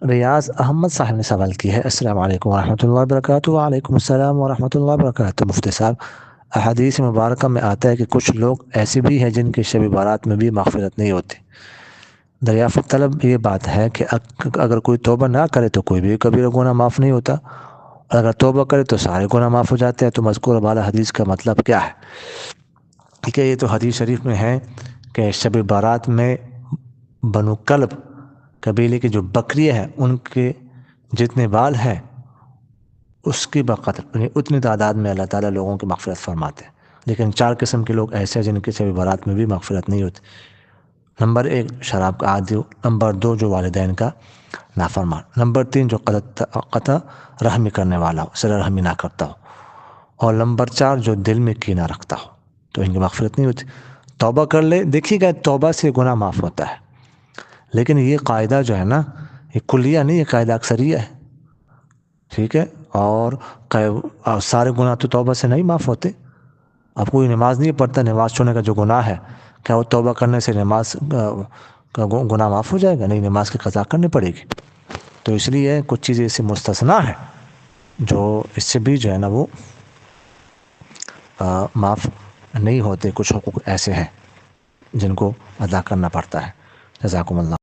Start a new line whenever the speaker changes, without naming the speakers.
ریاض احمد صاحب نے سوال کی ہے، السلام علیکم ورحمۃ اللہ وبرکاتہ۔ وعلیکم السلام ورحمۃ اللہ وبرکاتہ۔ مفتی صاحب، احادیث مبارکہ میں آتا ہے کہ کچھ لوگ ایسے بھی ہیں جن کے شب بارات میں بھی مغفرت نہیں ہوتی۔ دریافت طلب یہ بات ہے کہ اگر کوئی توبہ نہ کرے تو کوئی بھی کبیرہ گناہ معاف نہیں ہوتا، اور اگر توبہ کرے تو سارے گناہ معاف ہو جاتے ہیں۔ تو مذکور بالا حدیث کا مطلب کیا ہے؟ ٹھیک ہے، یہ تو حدیث شریف میں ہے کہ شب بارات میں بنو کلب قبیلے کی جو بکریاں ہیں ان کے جتنے بال ہیں اس کی بقدر یعنی اتنی تعداد میں اللہ تعالیٰ لوگوں کی مغفرت فرماتے ہیں۔ لیکن 4 قسم کے لوگ ایسے ہیں جن کی شب بارات میں بھی مغفرت نہیں ہوتی۔ نمبر 1 شراب کا عادی ہو، نمبر 2 جو والدین کا نافرمان، نمبر 3 جو قطع رحمی کرنے والا ہو، صلہ رحمی نہ کرتا ہو، اور نمبر 4 جو دل میں کینہ رکھتا ہو، تو ان کی مغفرت نہیں ہوتی۔ توبہ کر لے، دیکھیے گا توبہ سے گناہ معاف ہوتا ہے، لیکن یہ قاعدہ جو ہے نا یہ کلیہ نہیں، یہ قاعدہ اکثریہ ہے، ٹھیک ہے۔ اور سارے گناہ تو توبہ سے نہیں معاف ہوتے۔ اب کوئی نماز نہیں پڑھتا، نماز چھوڑنے کا جو گناہ ہے، کیا وہ توبہ کرنے سے نماز کا گناہ معاف ہو جائے گا؟ نہیں، نماز کی قضا کرنی پڑے گی۔ تو اس لیے کچھ چیزیں اس سے مستثنیٰ ہیں جو اس سے بھی جو ہے نا وہ معاف نہیں ہوتے۔ کچھ حقوق ایسے ہیں جن کو ادا کرنا پڑتا ہے۔ جزاکم اللہ۔